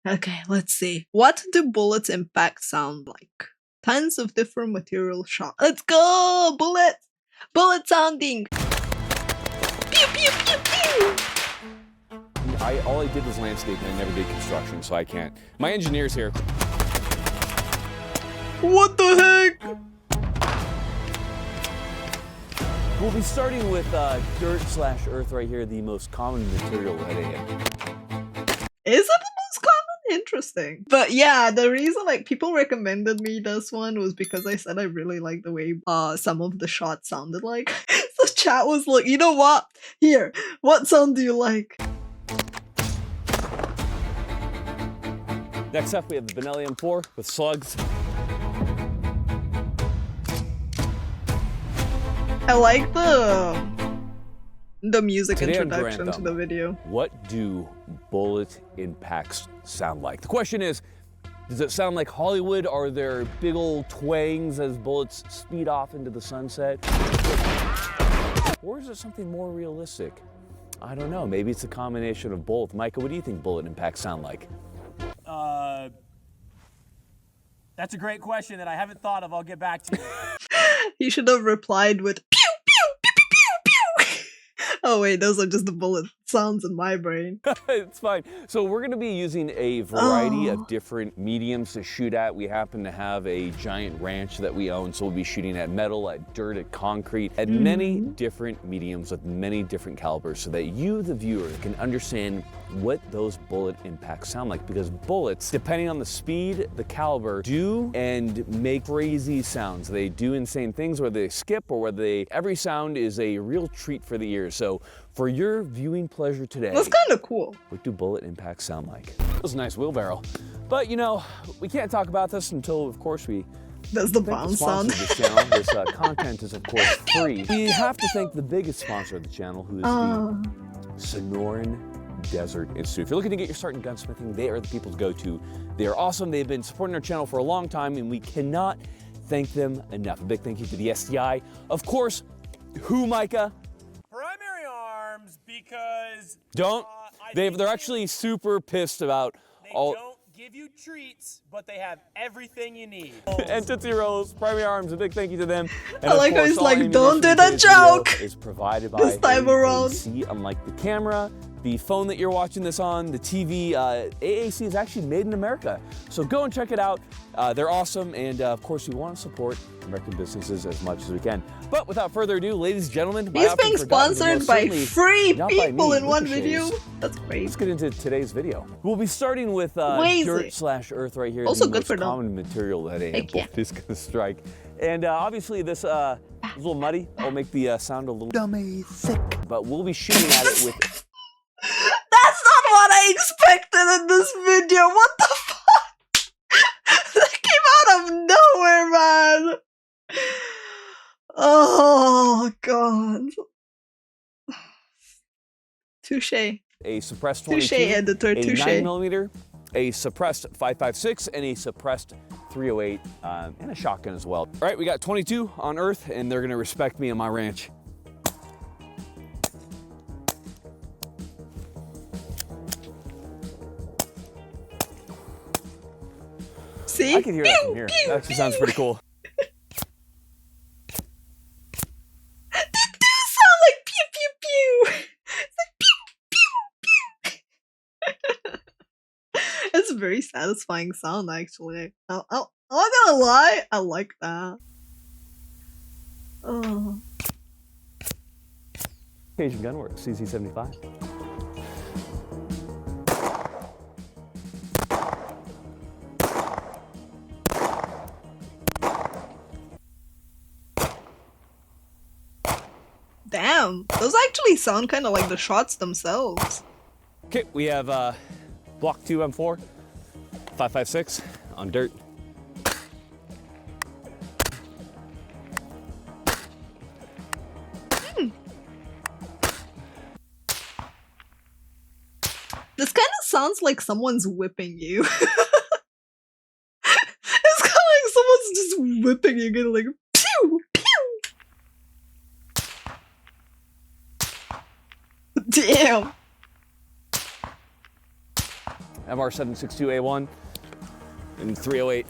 Okay, let's see. What do bullets impact sound like? Tons of different material shot. Let's go! Bullet! Bullet sounding! Pew pew pew pew! All I did was landscaping, I never did construction, so I can't. My engineer's here. What the heck? We'll be starting with dirt/earth right here, the most common material at AM. Is it the most common? Interesting. But yeah, the reason like people recommended me this one was because I said I really like the way some of the shots sounded like. So chat was like, you know what? Here, what sound do you like? Next up, we have the Benelli M4 with slugs. I like the music Today on introduction Garand to Thumb, the video. What do bullet impacts sound like? The question is, does it sound like Hollywood? Are there big old twangs as bullets speed off into the sunset? Or is it something more realistic? I don't know, maybe it's a combination of both. Micah, what do you think bullet impacts sound like? That's a great question that I haven't thought of. I'll get back to you. He should have replied with pew pew pew pew pew pew. Oh wait, those are just the bullet sounds in my brain. It's fine. So we're gonna be using a variety of different mediums to shoot at. We happen to have a giant ranch that we own, so we'll be shooting at metal, at dirt, at concrete, at many different mediums with many different calibers so that you, the viewer, can understand what those bullet impacts sound like, because bullets, depending on the speed, the caliber, do and make crazy sounds. They do insane things, whether they skip or whether they, every sound is a real treat for the ears. So for your viewing pleasure today, That's kind of cool. what do bullet impacts sound like? That was a nice wheelbarrow. But you know, we can't talk about this until, of course, we That's the thank the bounce sponsor sound. of this channel. This content is, of course, free. We have to thank the biggest sponsor of the channel, who is the Sonoran Desert Institute. If you're looking to get your start in gunsmithing, they are the people to go to. They are awesome. They've been supporting our channel for a long time, and we cannot thank them enough. A big thank you to the SDI. Of course, who, Micah? Primary arms, because Don't. They're actually super pissed about they all. don't give you treats, but they have everything you need. And Tootsie Rolls, Primary Arms, a big thank you to them. And I of like how course, he's all like, ammunition "Don't do for that this video joke is provided by this time around." AAC. Unlike the camera, the phone that you're watching this on, the TV, AAC is actually made in America. So go and check it out. They're awesome, and of course, we want to support American businesses as much as we can. But without further ado, ladies and gentlemen, my He's often being forgotten, sponsored most by certainly free not by people me, in one ricochets. video. That's great. Let's get into today's video. We'll be starting with Crazy. dirt/earth right here. Also the good most for them. common material that a Heck yeah. bullet is going to strike. And obviously this is a little muddy. I'll make the sound a little dummy sick. But we'll be shooting at it with... That's not what I expected in this video. What the fuck? That came out of nowhere, man. Oh god. Touche. a suppressed 22, Touche, editor. a Touche. 9mm, a suppressed 5.56, and a suppressed 308, and a shotgun as well. All right, we got 22 on Earth, and they're gonna respect me on my ranch. See? I can hear that from here. That actually sounds pretty cool. They do sound like pew pew pew. It's like pew pew pew. It's a very satisfying sound, actually. I'm not gonna lie, I like that. Oh. Asian Gunworks, CZ75. Damn, those actually sound kind of like the shots themselves. Okay, we have Block 2 M4, 5.56 on dirt. This kind of sounds like someone's whipping you. It's kind of like someone's just whipping you, getting like pew pew. Damn. MR762A1 and 308.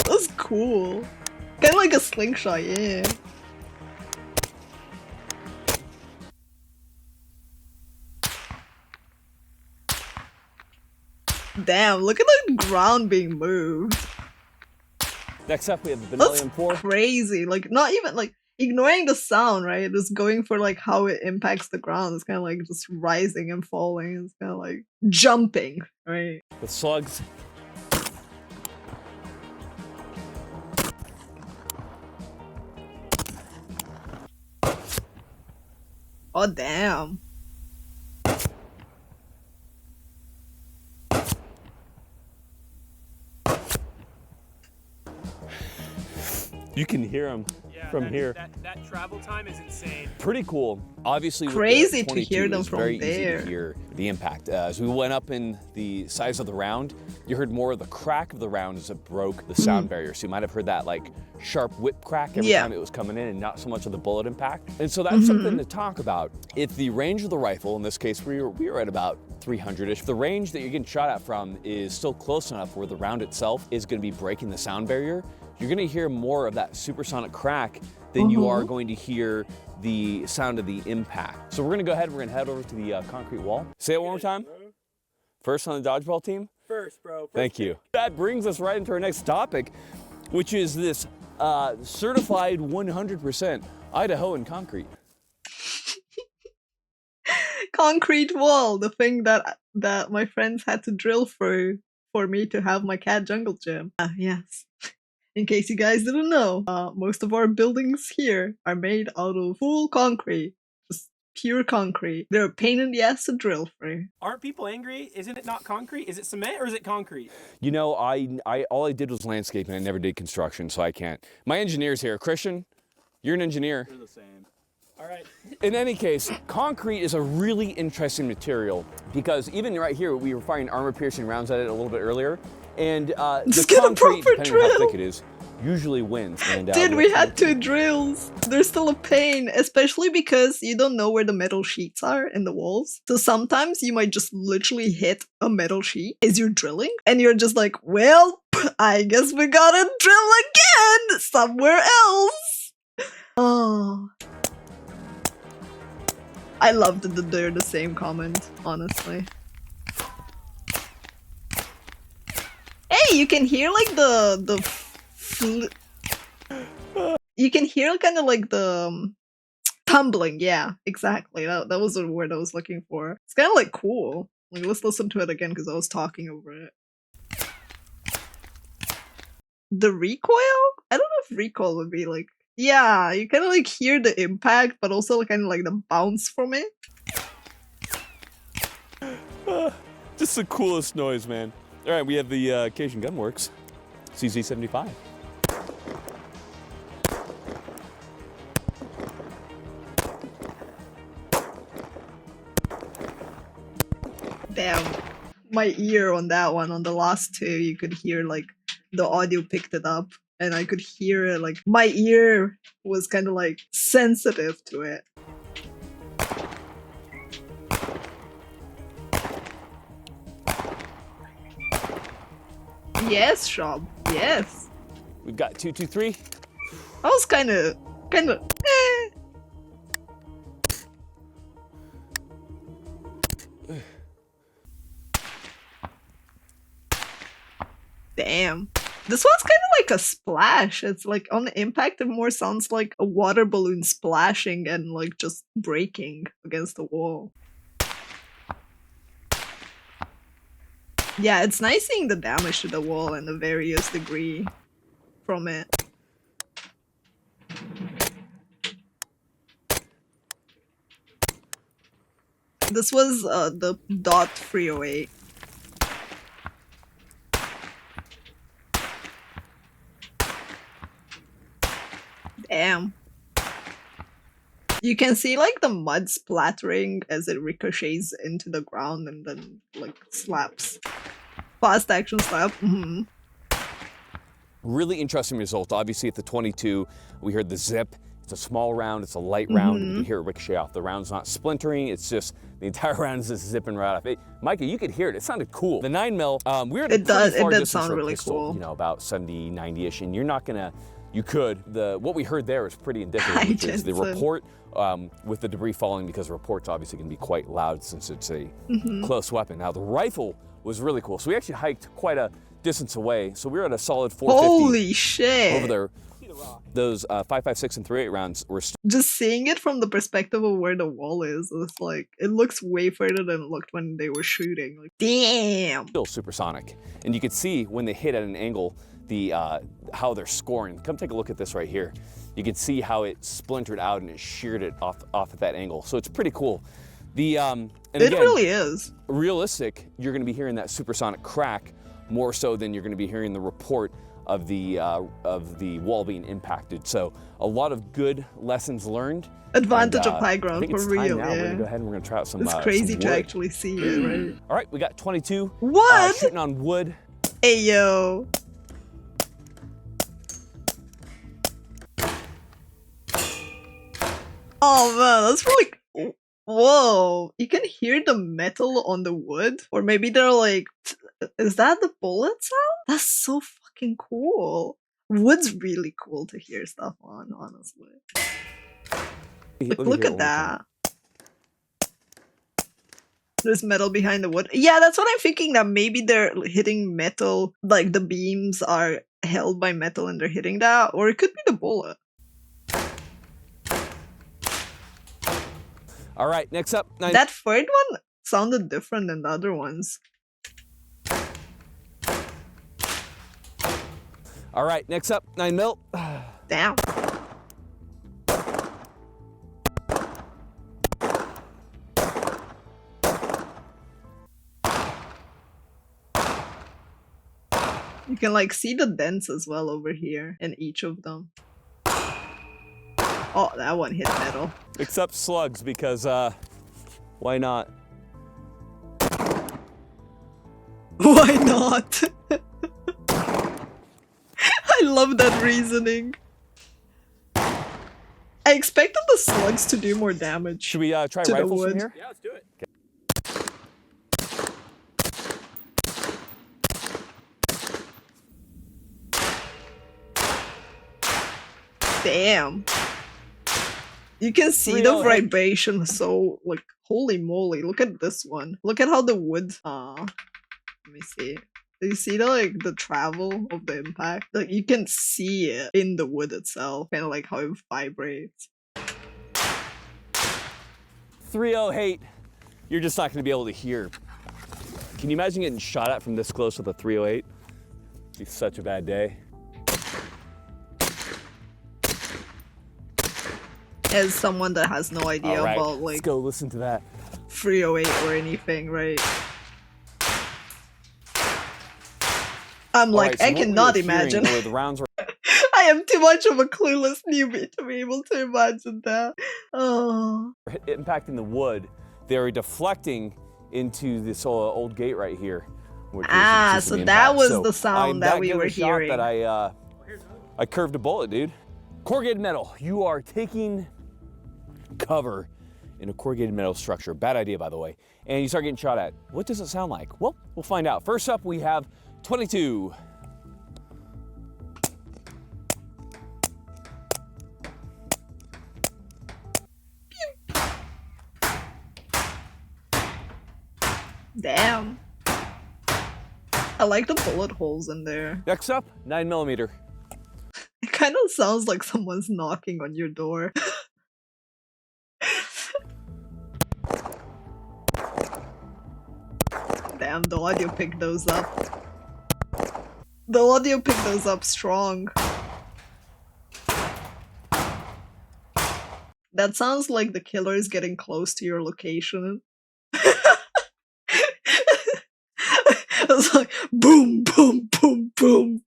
That's cool. Kind of like a slingshot, yeah. Damn, look at the ground being moved. Next up, we have the That's Benelli M4. crazy. Like, not even like ignoring the sound, right? Just going for like how it impacts the ground. It's kind of like just rising and falling. It's kind of like jumping, right? With slugs. Oh, damn. You can hear them from here. That travel time is insane. Pretty cool. Obviously, Crazy with the to hear 22, them it's from very there. easy to hear the impact. As we went up in the size of the round, you heard more of the crack of the round as it broke the sound barrier. So you might have heard that like sharp whip crack every time it was coming in, and not so much of the bullet impact. And so that's something to talk about. If the range of the rifle, in this case, we were at about 300-ish. The range that you're getting shot at from is still close enough where the round itself is going to be breaking the sound barrier. You're going to hear more of that supersonic crack than you are going to hear the sound of the impact. So we're going to go ahead, we're going to head over to the concrete wall. Say it one more time. First on the dodgeball team. First, bro. Thank you. That brings us right into our next topic, which is this certified 100% Idahoan concrete. Concrete wall, the thing that my friends had to drill through for me to have my cat jungle gym. Yes. In case you guys didn't know, most of our buildings here are made out of full concrete. Just pure concrete. They're a pain in the ass to drill through. Aren't people angry? Isn't it not concrete? Is it cement or is it concrete? You know, all I did was landscaping. I never did construction, so I can't. My engineer's here. Christian, you're an engineer. They're the same. All right. In any case, concrete is a really interesting material because even right here, we were firing armor-piercing rounds at it a little bit earlier, and Just the get a concrete, proper depending on how drill. thick it is, usually wins. And, Dude, we had 2 drills. They're still a pain, especially because you don't know where the metal sheets are in the walls. So sometimes you might just literally hit a metal sheet as you're drilling, and you're just like, well, I guess we gotta drill again somewhere else. Oh. I love that they're the same comment, honestly. Hey, you can hear like you can hear kind of like the tumbling. Yeah, exactly. That was the word I was looking for. It's kind of like cool. Like, let's listen to it again because I was talking over it. The recoil? I don't know if recoil would be like. Yeah, you kind of like hear the impact, but also kind of like the bounce from it. Just the coolest noise, man. All right, we have the Occasion Gunworks CZ75. Damn, my ear on that one, on the last 2, you could hear like the audio picked it up, and I could hear it, like my ear was kind of like sensitive to it. Yes, Shab. Yes. We've got 223. I was kind of. Damn. This one's kind of like a splash. It's like on the impact, it more sounds like a water balloon splashing and like just breaking against the wall. Yeah, it's nice seeing the damage to the wall and the various degree from it. This was the dot 308. Damn. You can see like the mud splattering as it ricochets into the ground and then like slaps. Fast action slap. Really interesting result. Obviously at the 22, we heard the zip. It's a small round, it's a light round. You can hear it ricochet off. The round's not splintering, it's just the entire round is just zipping right off. Micah, you could hear it. It sounded cool. The 9mm, we're at a pretty far distance sound from a really pistol, cool. you know, about 70, 90-ish, and you're not gonna, you could. What we heard there is pretty indicative, which is the report with the debris falling, because the report's obviously gonna be quite loud since it's a close weapon. Now the rifle was really cool. So we actually hiked quite a distance away. So we were at a solid 450. Holy shit! Over there. Those 5.56 and 3.8 rounds were just seeing it from the perspective of where the wall is, it's like it looks way further than it looked when they were shooting. Like, damn! Still supersonic, and you could see when they hit at an angle the how they're scoring. Come take a look at this right here. You can see how it splintered out and it sheared it off at that angle. So it's pretty cool. And it again, really is realistic. You're going to be hearing that supersonic crack more so than you're going to be hearing the report of the wall being impacted. So a lot of good lessons learned. Advantage of high ground, for real. Now. Yeah. We're gonna go ahead and we're gonna try out some. It's crazy some to wood. actually see it, right? All right, we got 22. What? Shooting on wood. Hey yo. Oh man, that's really. Whoa! You can hear the metal on the wood, or maybe they're like, is that the bullet sound? That's so fucking cool. Wood's really cool to hear stuff on, honestly. Look at that. There's metal behind the wood. Yeah, that's what I'm thinking, that maybe they're hitting metal, like the beams are held by metal and they're hitting that, or it could be the bullet. All right, next up. That third one sounded different than the other ones. All right, next up, 9mm. Damn. You can like see the dents as well over here in each of them. Oh, that one hit metal. Except slugs, because why not? Why not? I love that reasoning. I expected the slugs to do more damage. Should we try to the rifles wood. from here? Yeah, let's do it. Damn. You can see the vibration, so like, holy moly, look at this one. Look at how the wood, let me see. Do you see the travel of the impact? Like, you can see it in the wood itself, kind of like how it vibrates. 308, you're just not gonna be able to hear. Can you imagine getting shot at from this close with a 308? It'd be such a bad day. As someone that has no idea All right, about let's like go listen to that. 308 or anything, right? I'm like, All right, so I what we cannot were hearing imagine. were the rounds were I am too much of a clueless newbie to be able to imagine that. Oh. impacting the wood. They were deflecting into this old gate right here. Which is So the that impact. was So the sound that we good were a shot hearing. That I curved a bullet, dude. Corrugated metal. You are taking cover in a corrugated metal structure. Bad idea, by the way. And you start getting shot at. What does it sound like? Well, we'll find out. First up, we have 22. Damn. I like the bullet holes in there. Next up, 9mm. It kind of sounds like someone's knocking on your door. Damn, the audio picked those up. The audio picked those up strong. That sounds like the killer is getting close to your location. It's like boom, boom, boom, boom.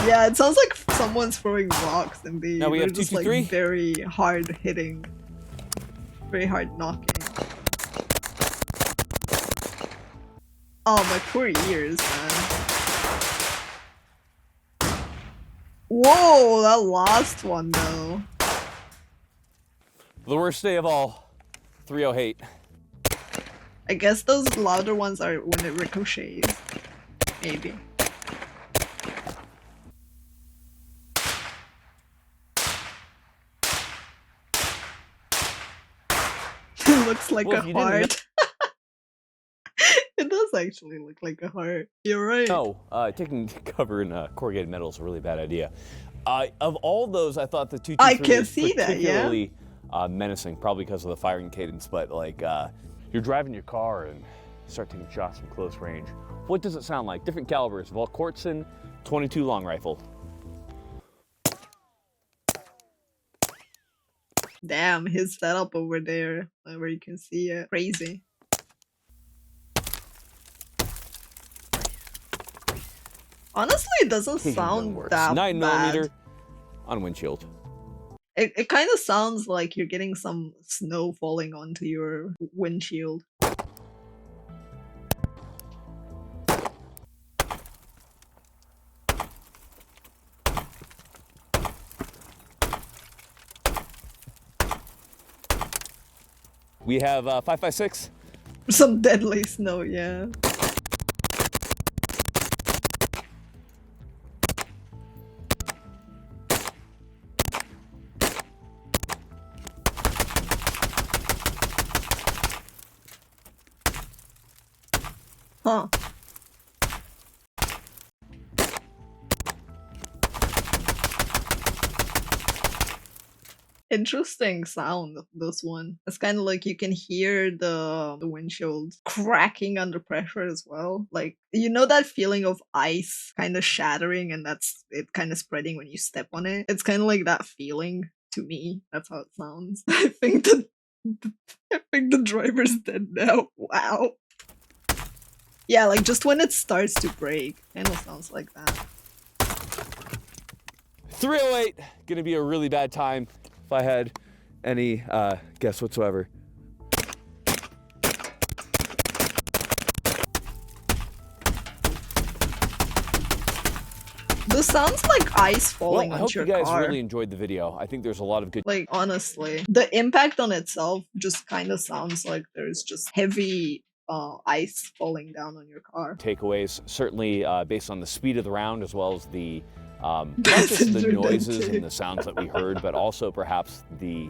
Yeah, it sounds like someone's throwing rocks and Now we they're have just like 223. very hard hitting, very hard knocking. Oh, my poor ears, man. Whoa, that last one though. The worst day of all, 308. I guess those louder ones are when it ricochets. Maybe. It looks like Well, a if you didn't know- heart. It does actually look like a heart. You're right. No, taking cover in corrugated metal is a really bad idea. Of all those, I thought the 223 I can was see that, yeah. particularly menacing, probably because of the firing cadence. But like, you're driving your car and start taking shots from close range. What does it sound like? Different calibers. Volkortsen 22 long rifle. Damn, his setup over there, where you can see it. Crazy. Honestly, it doesn't sound that 9 bad. millimeter on windshield. It kind of sounds like you're getting some snow falling onto your windshield. We have 5.56. Some deadly snow, yeah. Huh. Interesting sound of this one. It's kind of like you can hear the windshield cracking under pressure as well. Like, you know that feeling of ice kind of shattering and that's it kind of spreading when you step on it? It's kind of like that feeling to me. That's how it sounds. I think the driver's dead now. Wow. Yeah, like just when it starts to break, kind of sounds like that. 308, gonna be a really bad time if I had any guess whatsoever. This sounds like ice falling Well, I hope onto you your guys car. really enjoyed the video. I think there's a lot of good Like, honestly, the impact on itself just kind of sounds like there's just heavy ice falling down on your car. takeaways, certainly based on the speed of the round as well as the not just the noises and the sounds that we heard, but also perhaps the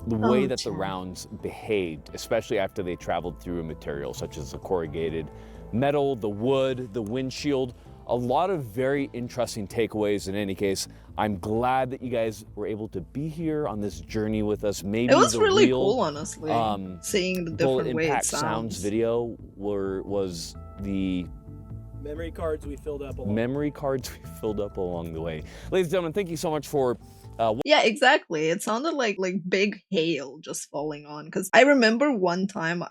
way that the rounds behaved, especially after they traveled through a material such as the corrugated metal, the wood, the windshield. A lot of very interesting takeaways. In any case, I'm glad that you guys were able to be here on this journey with us. Maybe It was the really real, cool, honestly, seeing the Bullet different way it Impact sounds. Sounds video was the Memory cards we filled up along the way. Ladies and gentlemen, thank you so much for Yeah, exactly. It sounded like big hail just falling on. Because I remember one time,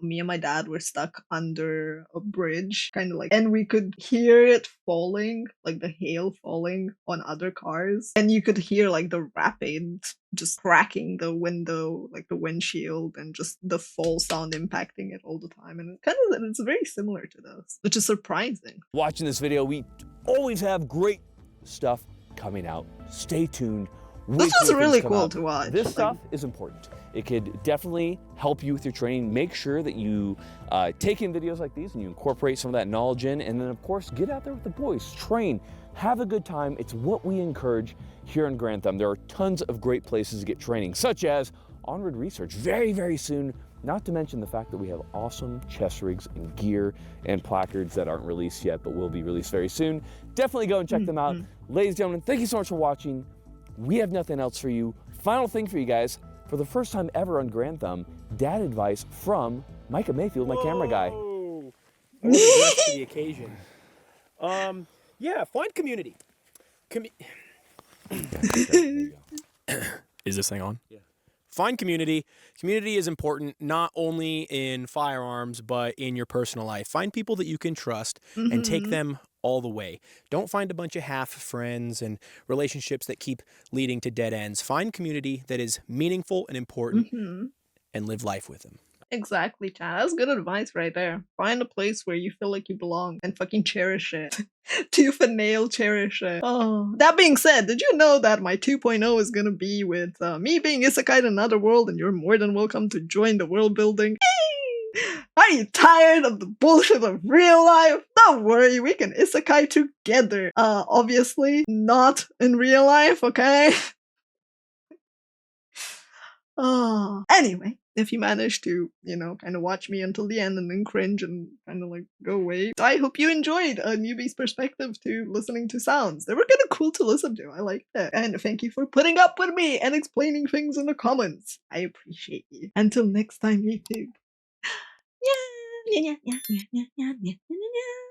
me and my dad were stuck under a bridge, kind of like, and we could hear it falling, like the hail falling on other cars, and you could hear like the rapids just cracking the window, like the windshield, and just the fall sound impacting it all the time. And it's very similar to this, which is surprising. watching this video. We always have great stuff coming out. Stay tuned. This was really cool to watch. This stuff is important. It could definitely help you with your training. Make sure that you take in videos like these and you incorporate some of that knowledge in. And then, of course, get out there with the boys. Train. Have a good time. It's what we encourage here on Garand Thumb. There are tons of great places to get training, such as Onward Research. Very, very soon. Not to mention the fact that we have awesome chest rigs and gear and placards that aren't released yet, but will be released very soon. Definitely go and check them out. Ladies and gentlemen, thank you so much for watching. We have nothing else for you. Final thing for you guys, for the first time ever on Garand Thumb, dad advice from Micah Mayfield, my camera guy. I was dressed to the occasion. Yeah, find community. Is this thing on? Yeah. Find community. Community is important not only in firearms, but in your personal life. Find people that you can trust and take them all the way. Don't find a bunch of half friends and relationships that keep leading to dead ends. Find community that is meaningful and important and live life with them. Exactly, chat. That's good advice right there. Find a place where you feel like you belong and fucking cherish it. Tooth and nail cherish it. Oh, that being said, did you know that my 2.0 is gonna be with me being isekai in another world, and you're more than welcome to join the world building? Are you tired of the bullshit of real life? Don't worry, we can isekai together. Obviously not in real life, okay? Oh, anyway, if you managed to, kind of watch me until the end and then cringe and kind of like go away, I hope you enjoyed a newbie's perspective to listening to sounds. They were kind of cool to listen to. I liked it. And thank you for putting up with me and explaining things in the comments. I appreciate you. Until next time, YouTube. Yeah, yeah, yeah, yeah, yeah, yeah, yeah, yeah, yeah.